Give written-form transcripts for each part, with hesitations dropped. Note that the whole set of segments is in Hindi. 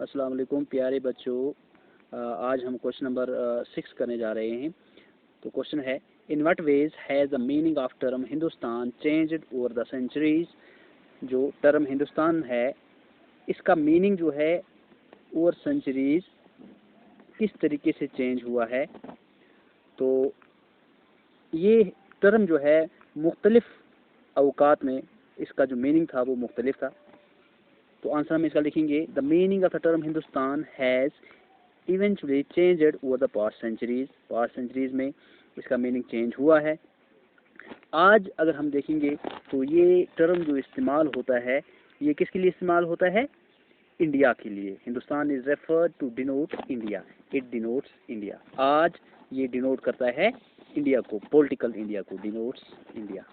अस्सलाम वालेकुम प्यारे बच्चों। आज हम क्वेश्चन नंबर 6 करने जा रहे हैं। तो क्वेश्चन है, in what ways has the meaning of term Hindustan changed over the centuries. जो टर्म हिंदुस्तान है इसका मीनिंग जो है ओवर सेंचुरीज किस तरीके से चेंज हुआ है। तो ये टर्म जो है मुख्तलिफ अवकात में इसका जो मीनिंग था वो मुख्तलिफ था। तो आंसर हम इसका लिखेंगे, the meaning of the term Hindustan has eventually changed over the past centuries. Past centuries में इसका मीनिंग चेंज हुआ है। आज अगर हम देखेंगे तो ये टर्म जो इस्तेमाल होता है ये किसके लिए इस्तेमाल होता है? इंडिया के लिए। Hindustan is referred to denote India, it denotes India. आज ये डिनोट करता है इंडिया को, पॉलिटिकल इंडिया को डिनोट्स इंडिया।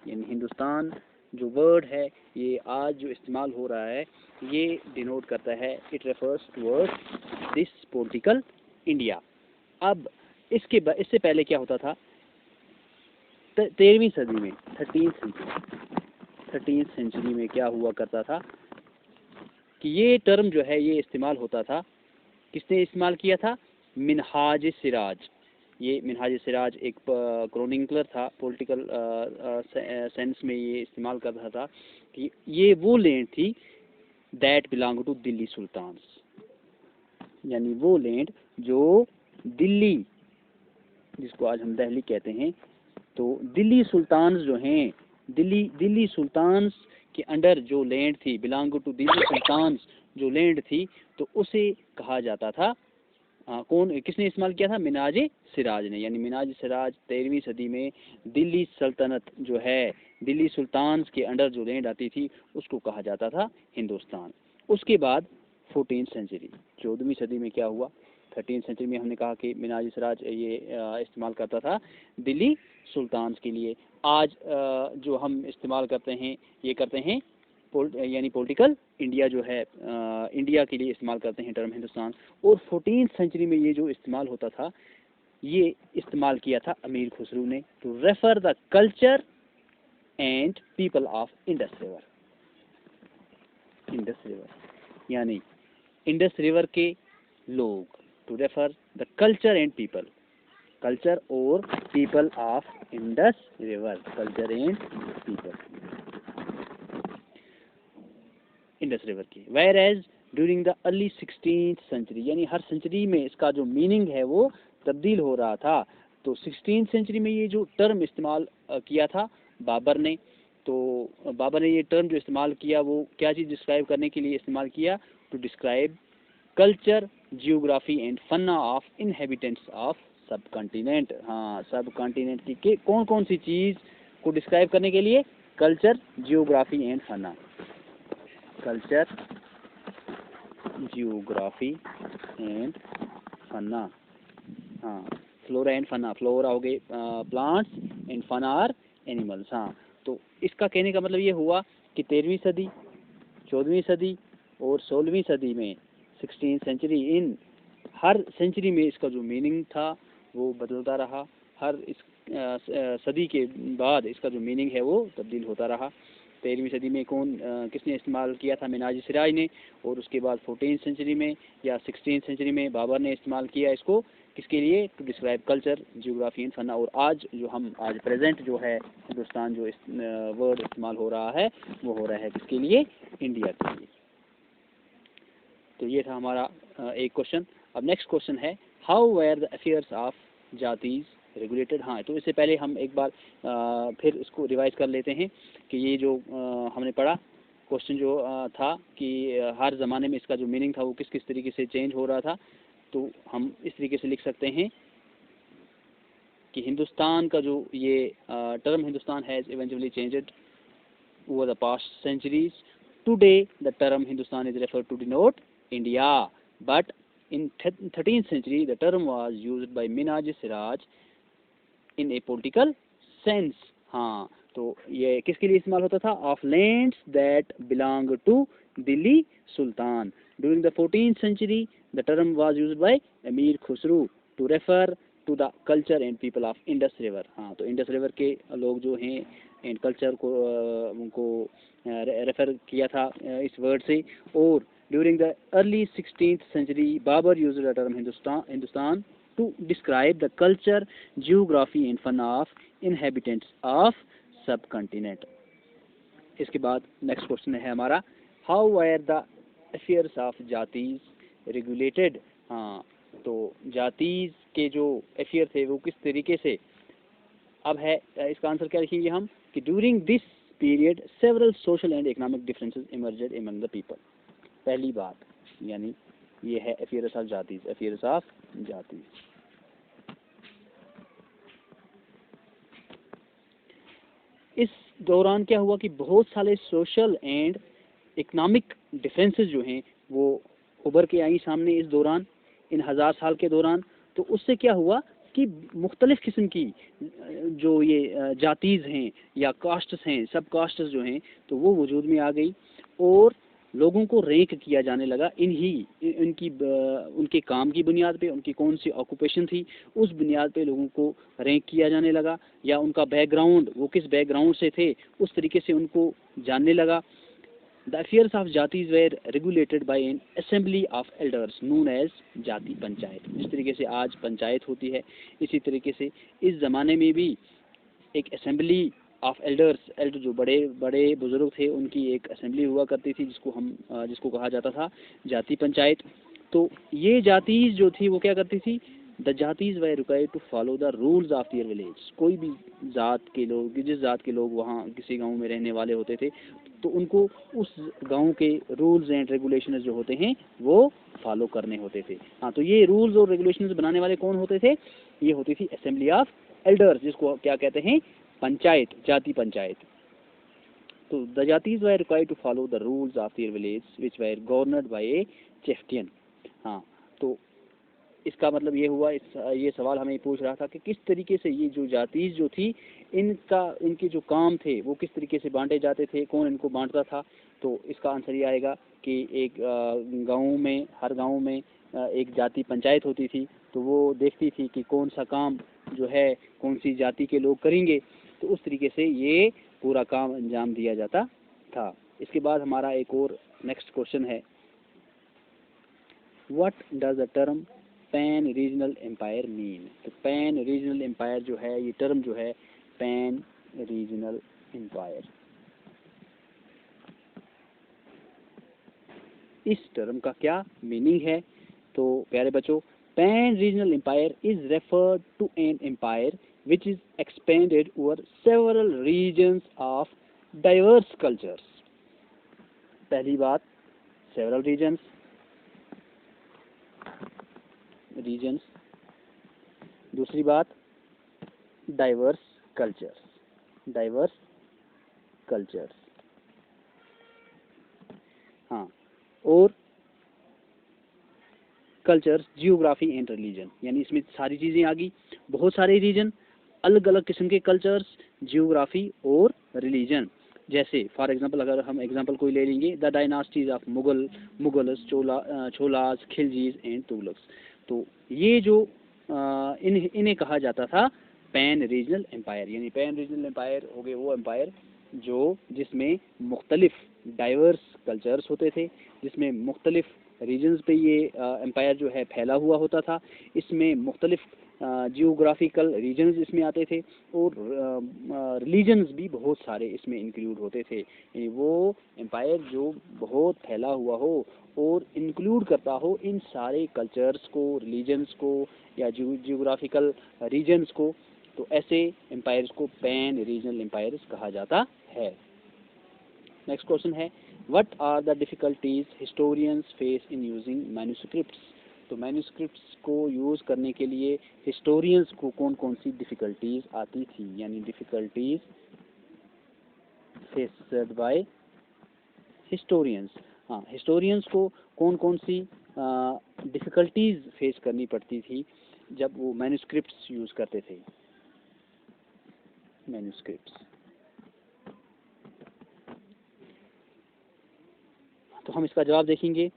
यानी हिंदुस्तान जो वर्ड है ये आज जो इस्तेमाल हो रहा है ये डिनोट करता है, it refers towards this political India. अब इससे पहले क्या होता था? 13वीं सदी में 13th सेंचुरी में क्या हुआ करता था कि ये टर्म जो है ये इस्तेमाल होता था। किसने इस्तेमाल किया था? मिनहाज सिराज। ये मिनहाज सिराज एक क्रॉनिकलर था, पॉलिटिकल सेंस में ये इस्तेमाल कर रहा था कि ये वो लैंड थी that belong to Delhi sultans. यानी वो लैंड जो दिल्ली, जिसको आज हम दिल्ली कहते हैं, तो दिल्ली सुल्तान्स जो हैं, दिल्ली सुल्तान्स के अंडर जो लैंड थी, बिलोंग टू दिल्ली सुल्तान्स जो लैंड थी, तो उसे कहा जाता था। किसने इस्तेमाल किया था? मिनाज सिराज ने। यानी मिनाज सिराज 13वीं सदी में दिल्ली सल्तनत जो है, दिल्ली सुल्तान्स के अंडर जो लैंड आती थी उसको कहा जाता था हिंदुस्तान। उसके बाद 14th सेंचुरी, 14वीं सदी में क्या हुआ? 13th सेंचुरी में हमने कहा कि मिनाज सिराज ये इस्तेमाल करता था दिल्ली सुल्तान्स के लिए। आज जो हम इस्तेमाल करते हैं ये करते हैं यानी पॉलिटिकल इंडिया जो है, इंडिया के लिए इस्तेमाल करते हैं टर्म हिंदुस्तान। और 14th सेंचुरी में ये जो इस्तेमाल होता था ये इस्तेमाल किया था अमीर खुसरू ने, to refer the culture and people of Indus river. Indus river यानी इंडस रिवर के लोग, to refer the culture and people, culture और people of Indus river, culture and people Indus river की। Where as during the early 16th century, यानी हर सेंचुरी में इसका जो मीनिंग है वो तब्दील हो रहा था। तो 16th सेंचुरी में ये जो टर्म इस्तेमाल किया था बाबर ने, तो बाबर ने ये टर्म जो इस्तेमाल किया वो क्या चीज़ डिस्क्राइब करने के लिए इस्तेमाल किया? To describe culture, geography and fauna of inhabitants of subcontinent. हाँ, सब कॉन्टिनेंट की कौन कौन सी चीज़ को डिस्क्राइब करने के लिए? Culture, geography and fauna. Culture, geography and fauna. हाँ, फ्लोरा एंड फना, फ्लोरा हो गए plants and fauna are animals. हाँ, तो इसका कहने का मतलब ये हुआ कि 13वीं सदी, 14वीं सदी और 16वीं सदी में 16th सेंचुरी, इन हर सेंचुरी में इसका जो मीनिंग था वो बदलता रहा। हर इस सदी के बाद इसका जो मीनिंग है वो तब्दील होता रहा। 13वीं सदी में किसने इस्तेमाल किया था? मिनाज सिराज ने। और उसके बाद 14th सेंचुरी में या 16th सेंचुरी में बाबर ने इस्तेमाल किया इसको, किसके लिए? To describe culture, geography and fauna. और आज प्रेजेंट जो है हिंदुस्तान जो वर्ड इस्तेमाल हो रहा है वो हो रहा है किसके लिए? इंडिया के लिए। तो ये था हमारा एक क्वेश्चन। अब नेक्स्ट क्वेश्चन है, how were the affairs of jatis regulated. हाँ, तो इससे पहले हम एक बार फिर इसको रिवाइज कर लेते हैं कि ये जो हमने पढ़ा क्वेश्चन जो था कि हर ज़माने में इसका जो मीनिंग था वो किस किस तरीके से चेंज हो रहा था। तो हम इस तरीके से लिख सकते हैं कि हिंदुस्तान का जो ये term Hindustan has eventually changed over the past centuries. Today the term Hindustan is referred to denote India, but in 13th century the term was used by Minhaj Siraj in a political sense। हाँ, तो ये किसके लिए इस्तेमाल होता था? Of lands that belong to Delhi sultan. During the 14th century the term was used by Amir Khusrau to refer to the culture and people of Indus river. हाँ, तो इंडस रिवर के लोग जो हैं एंड कल्चर को उनको रेफर किया था इस वर्ड से। और During the early 16th century, Babur used the term Hindustan to describe the culture, geography and fun of inhabitants of subcontinent. इसके बाद नेक्स्ट क्वेश्चन है हमारा, how were the affairs of jatis regulated. हाँ, तो जातीज के जो अफेयर थे वो किस तरीके से, अब है इसका आंसर क्या लिखेंगे हम कि during this period several social and economic differences emerged among the people. पहली बात यानी ये है affairs of jatis, affairs of jatis. इस दौरान क्या हुआ कि बहुत सारे सोशल एंड इकोनॉमिक डिफरेंसेस जो हैं वो उभर के आई सामने इस दौरान, इन 1000 साल के दौरान। तो उससे क्या हुआ कि मुख्तलिफ किस्म की जो ये जातीज हैं या कास्ट्स हैं, सब कास्ट्स जो हैं, तो वो वजूद में आ गई और लोगों को रैंक किया जाने लगा उनके काम की बुनियाद पे, उनकी कौन सी ऑक्यूपेशन थी उस बुनियाद पे लोगों को रैंक किया जाने लगा, या उनका बैकग्राउंड, वो किस बैकग्राउंड से थे उस तरीके से उनको जानने लगा। The affairs of jatis were regulated by an assembly of elders known as jati panchayat. जिस तरीके से आज पंचायत होती है, इसी तरीके से इस ज़माने में भी एक असेंबली ऑफ एल्डर्स, एल्डर जो बड़े बड़े बुजुर्ग थे उनकी एक असेंबली हुआ करती थी जिसको कहा जाता था जाति पंचायत। तो ये जातीज जो थी वो क्या करती थी, the jatis were required to follow the rules of their village. कोई भी जात के लोग, जिस जात के लोग वहाँ किसी गांव में रहने वाले होते थे तो उनको उस गांव के रूल्स एंड रेगुलेशंस जो होते हैं वो फॉलो करने होते थे। हाँ, तो ये रूल्स और रेगुलेशंस बनाने वाले कौन होते थे, ये होती थी असेंबली ऑफ एल्डर्स, जिसको क्या कहते हैं पंचायत, जाति पंचायत। तो the jatis were required to follow the rules of their village which were governed by a chieftain. हाँ, तो इसका मतलब ये हुआ, ये सवाल हमें पूछ रहा था कि किस तरीके से ये जो जातीज जो थी इनके जो काम थे वो किस तरीके से बांटे जाते थे, कौन इनको बांटता था। तो इसका आंसर ये आएगा कि एक गाँव में, हर गाँव में एक जाति पंचायत होती थी, तो वो देखती थी कि कौन सा काम जो है कौन सी जाति के लोग करेंगे, तो उस तरीके से ये पूरा काम अंजाम दिया जाता था। इसके बाद हमारा एक और नेक्स्ट क्वेश्चन है, what does the term pan regional empire mean. तो पैन रीजनल एम्पायर जो है, ये टर्म जो है पैन रीजनल एम्पायर, इस टर्म का क्या मीनिंग है। तो प्यारे बच्चों, pan regional empire is referred to an empire which is expanded over several regions of diverse cultures। पहली बात several regions, दूसरी बात diverse cultures। हाँ, और कल्चर्स, जियोग्राफी एंड रिलीजन, यानी इसमें सारी चीज़ें आ गई, बहुत सारे रीजन, अलग अलग किस्म के कल्चर्स, जियोग्राफी और रिलीजन। जैसे फॉर एग्जांपल अगर हम एग्जांपल कोई ले लेंगे, the dynasties of Mughals, Cholas, Khiljis and Tughlaqs. तो ये जो इन्हें कहा जाता था पैन रीजनल एम्पायर, यानी पैन रीजनल एम्पायर हो गए वो एम्पायर जिसमें मुख्तलिफ डाइवर्स कल्चर्स होते थे, जिसमें मुख्तलिफ रीजन्स पे ये एम्पायर जो है फैला हुआ होता था। इसमें मुख्तलिफ जियोग्राफिकल रीजन्स इसमें आते थे और रिलीजन्स भी बहुत सारे इसमें इंक्लूड होते थे। वो एम्पायर जो बहुत फैला हुआ हो और इंक्लूड करता हो इन सारे कल्चर्स को, रिलीजन्स को या जियोग्राफिकल रीजन्स को, तो ऐसे एम्पायर्स को पैन रीजनल एम्पायर्स कहा जाता है। नेक्स्ट क्वेश्चन है, what are the difficulties historians face in using manuscripts. तो मैन्युस्क्रिप्ट्स को यूज़ करने के लिए हिस्टोरियंस को कौन कौन सी डिफ़िकल्टीज आती थी, यानी डिफ़िकल्टीज फेस्ड बाय हिस्टोरियंस। हाँ, हिस्टोरियंस को कौन कौन सी डिफ़िकल्टीज फेस करनी पड़ती थी जब वो मैन्युस्क्रिप्ट्स यूज़ करते थे। मैन्युस्क्रिप्ट्स, तो हम इसका जवाब देखेंगे।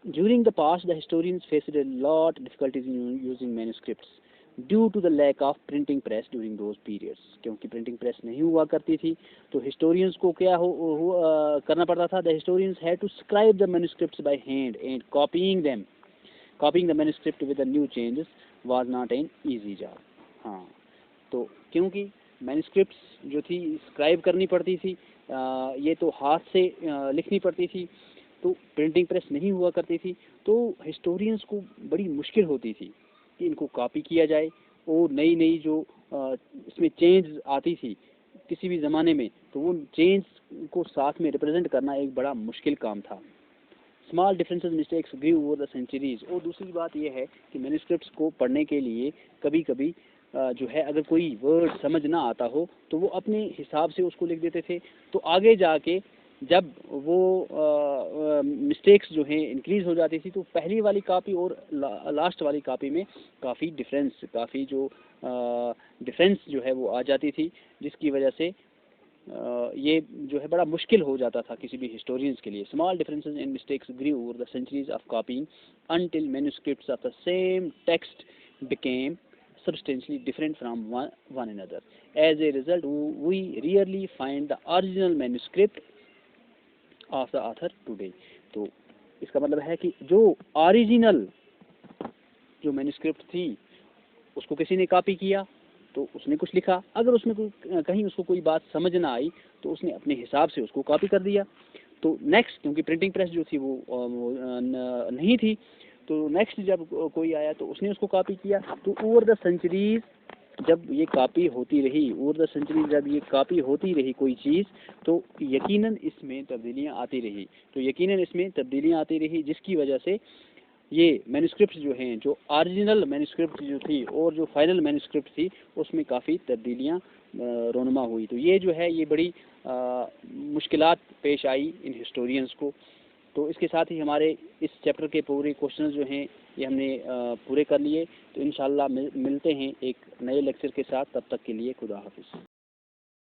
During the past the historians faced a lot difficulties in using manuscripts. Due to the lack of printing press during those periods, क्योंकि प्रिंटिंग प्रेस नहीं हुआ करती थी तो हिस्टोरियंस को क्या करना पड़ता था। The historians had to scribe the manuscripts by hand and copying the manuscript with the new changes was not an easy job. हाँ, तो क्योंकि मैन्युस्क्रिप्ट्स जो थी स्क्राइब करनी पड़ती थी, ये तो हाथ से लिखनी पड़ती थी, तो प्रिंटिंग प्रेस नहीं हुआ करती थी, तो हिस्टोरियंस को बड़ी मुश्किल होती थी कि इनको कॉपी किया जाए और नई नई जो इसमें चेंज आती थी किसी भी ज़माने में, तो वो चेंज को साथ में रिप्रेजेंट करना एक बड़ा मुश्किल काम था। Small differences mistakes grew over the centuries. और दूसरी बात यह है कि मैन्युस्क्रिप्ट्स को पढ़ने के लिए कभी कभी जो है अगर कोई वर्ड समझ ना आता हो तो वो अपने हिसाब से उसको लिख देते थे, तो आगे जाके जब वो मिस्टेक्स जो हैं इंक्रीज़ हो जाती थी तो पहली वाली कॉपी और लास्ट वाली कॉपी में काफ़ी काफ़ी जो डिफरेंस जो है वो आ जाती थी, जिसकी वजह से ये जो है बड़ा मुश्किल हो जाता था किसी भी हिस्टोरियंस के लिए। Small differences and mistakes grew over the centuries of copying until manuscripts of the same text became substantially different from one another. As a result, we rarely find the original manuscript of the author today. तो इसका मतलब है कि जो ओरिजिनल जो मैन्युस्क्रिप्ट थी उसको किसी ने कॉपी किया तो उसने कुछ लिखा, अगर उसमें कहीं उसको कोई बात समझ ना आई तो उसने अपने हिसाब से उसको कॉपी कर दिया। तो नेक्स्ट, क्योंकि प्रिंटिंग प्रेस जो थी वो नहीं थी, तो नेक्स्ट जब कोई आया तो उसने उसको कॉपी किया। तो ओवर द सेंचुरीज जब ये कॉपी होती रही, ओवर द सेंचुरीज जब ये कॉपी होती रही कोई चीज़, तो यकीनन इसमें तब्दीलियाँ आती रही, जिसकी वजह से ये मैन्युस्क्रिप्ट जो हैं, जो ओरिजिनल मैन्युस्क्रिप्ट जो थी और जो फाइनल मैन्युस्क्रिप्ट थी उसमें काफ़ी तब्दीलियाँ रोनुमा हुई। तो ये जो है ये बड़ी मुश्किलात पेश आई इन हिस्टोरियंस को। तो इसके साथ ही हमारे इस चैप्टर के पूरे क्वेश्चंस जो हैं ये हमने पूरे कर लिए। तो इंशाल्लाह मिलते हैं एक नए लेक्चर के साथ, तब तक के लिए खुदा हाफिज़।